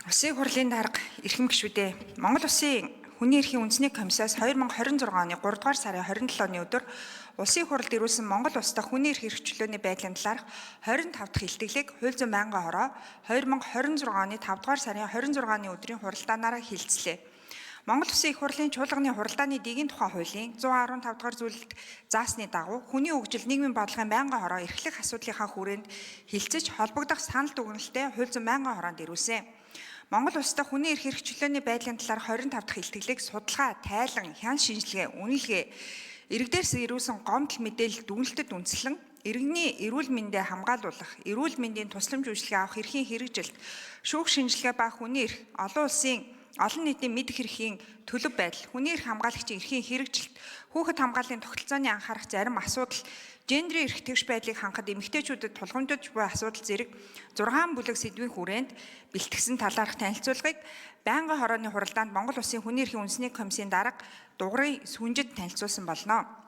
Улсын хурлын дарга эрхэм гишүүдээ Монгол Улсын хүний эрхийн үндэсний комиссаас 2026 оны 3 дугаар сарын 27-ны өдөр Улсын хурлд ирүүлсэн Монгол Улс дахь хүний эрх хэрэгчлөөний байдлын талаарх 25 дахь илтгэлийг хууль зүйн байнгын хороо 2026 оны 5 дугаар сарын 26-ны өдрийн хуралдаанаараа хилцлээ. Монгол Улсын их хурлын чуулганы хуралдааны дэгийн тухай хуулийн 115 дугаар зүйлд заасны дагуу хүний хөгжил нийгмийн бодлогын байнгын хороо эрхлэх асуудлынхаа хүрээнд хилцэж холбогдох санал дүгнэлтээ хууль зүйн байнгын хороонд ирүүлсэн. Монгол Улс дахь хүний эрх хэрэгчлөөний байдлын талаар 25 дахь илтгэлийг судалгаа, тайлан, хян шинжилгээ, үнэлгээ, иргэдээс ирүүлсэн гомдол мэдээлэл дүгнэлтэд үндэслэн иргэний эрүүл мэндэ хамгаалуулах, эрүүл мэндийн тусламж үйлчилгээ авах эрхийн хэрэгжилт, шүүх шинжилгээ ба хүний эрх, олон нийтийн мэдэх эрхийн төлөв байдал, хүний эрх хамгаалагчийн эрхийн хэрэгжилт, хүүхэд хамгааллын тогтолцооны анхаарах зарим асуудал, гендрийн эрх тэгш байдлыг хангахад эмэгтэйчүүдэд тулгамдж буй асуудал зэрэг 6 бүлэг сэдвийн хүрээнд бэлтгэсэн талаарх танилцуулгыг байнгын хорооны хуралдаанд Монгол Улсын хүний эрхийн үндэсний комиссийн дарга дугрын сүнжид танилцуулсан болно.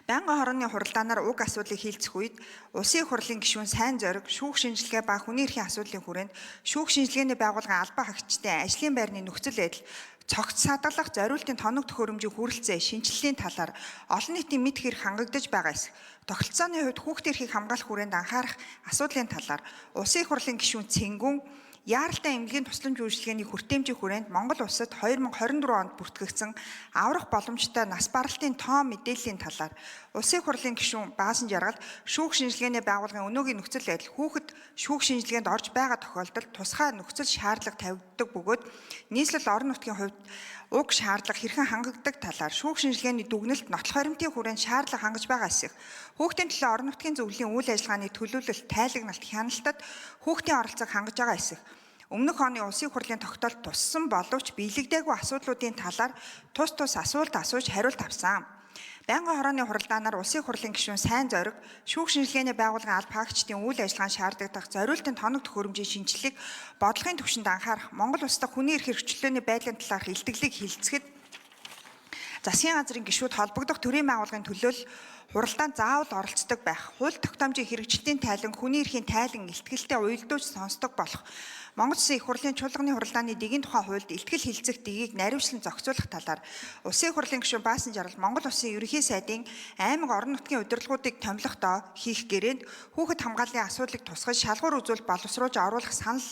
Байнгын хорооны хуралдаанаар уг асуудлыг хилцэх үед Улсын их хурлын гишүүн сайн зориг, шүүх шинжилгээ ба хүний эрхийн асуудлын хүрээнд шүүх шинжилгээний байгууллагын албан хаагчдын ажлын байрны нөхцөл байдал, цогц садгалах зориултын тоног төхөөрөмжийн хүрэлцээ, шинжилгээний талаар олон нийтийн мэдэх эрх хангагдаж байгаа эсэх, тогтолцооны хувьд хүүхдийн эрхийг хамгаалах хүрээнд анхаарах асуудлын талаар Улсын их хурлын гишүүн Цэнгүүн яаралтай эмнэлгийн тусламж үйлчилгээний хүртээмжийн хүрээнд Монгол Улсад 2024 онд бүртгэгдсэн аврах боломжтой нас баралтын тоо мэдээллийн талаар Улсын их хурлын гишүүн Баасан Жаргал шүүх шинжилгээний байгууллагын өнөөгийн нөхцөл байдал хүүхэд шүүх шинжилгээнд орж байгаа тохиолдолд тусгай нөхцөл шаардлага тавигддаг бөгөөд нийслэл орон нутгийн хувьд уг шаардлага хэрхэн хангагддаг талаар шүүх шинжилгээний дүгнэлт нотлох баримтын хүрээнд шаардлага хангаж байгаа эсэх, хүүхдийн төлөө орон нутгийн зөвлөлийн үйл ажиллагааны төлөвлөлт, тайлагналт, хяналтад хүүхдийн оролцоог хангаж байгаа эсэх, өмнөх оны Улсын хурлын тогтоолт туссан боловч биелэгдээгүй асуудлуудын талаар тус асуулт асууж хариулт авсан. Байнгын хорооны хуралдаанаар Улсын хурлын гишүүн сайн зориг, шүүх шинжилгээний байгууллагын албан хаагчдын үйл ажиллагаанд шаардлагадах зориултын тоног төхөөрөмжийн шинжилгээг бодлогын түвшинд анхаарах, Монгол Улс дахь хүний эрх хэрэгчлөөний байдлын талаарх илтгэлийг хилцэхэд засгийн газрын гишүүд холбогдох төрийн байгууллагын төлөөлөл хуралдаанд заавал оролцдог байх, хууль тогтоомжийн хэрэгжилтийн тайлан, хүний эрхийн тайлан илтгэлтэй уялдуулж сонсдог болох, Монгол Улсын их хурлын чуулганы хуралдааны дэгийн тухай хуульд илтгэл хилцэх дэгийг наривчлан зохицуулах талаар Улсын их хурлын гишүүн Баасан Жаргал Монгол Улсын ерөнхий сайдын аймаг орон нутгийн удирдлагуудыг томилохдоо хийх гэрээнд хүүхэд хамгааллын асуудлыг тусгаж шалгуур үзүүлэлт боловсруулж оруулах санал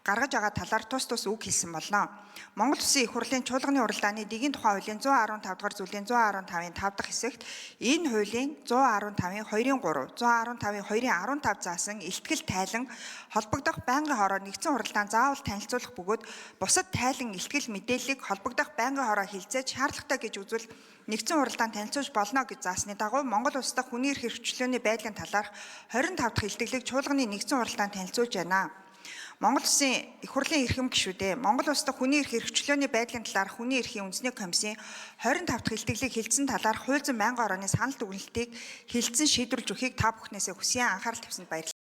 гаргаж байгаа талаар тус үг хэлсэн болно. Монгол Улсын их хурлын чуулганы хуралдааны дэгийн тухай хуулийн 115 дугаар зүйлийн 115-ын 5 дахь хэсэгт энэ хуулийн 115-ын 2-ын 3, 115-ын 2-ын 15 заасан илтгэл тайлан холбогдох байнгын хороо нэгдсэн хуралдаанд заавал танилцуулах бөгөөд бусад тайлан илтгэл мэдээллийг холбогдох байнгын хороо хилцээд шаардлагатай гэж үзвэл нэгдсэн хуралдаанд танилцуулж болно гэж заасны дагуу Монгол Улс дахь хүний эрх хэрэгчлөөний байдлын талаарх 25 дахь илтгэлийг чуулганы нэгдсэн хуралдаанд танилцуулж байна. Монгол Улсын их хурлын эрхэм гишүүдээ Монгол Улс дахь хүний эрх хэрэгчлөөний байдлын талаарх хүний эрхийн үндэсний комиссийн 25 дахь илтгэлийг хилцсэн талаарх хууль зүйн байнгын хорооны санал дүгнэлтийг хилцэн шийдвэрлэж өгөхийг та бүхнээсээ хүсье анхаарал тавьсанд баярлалаа.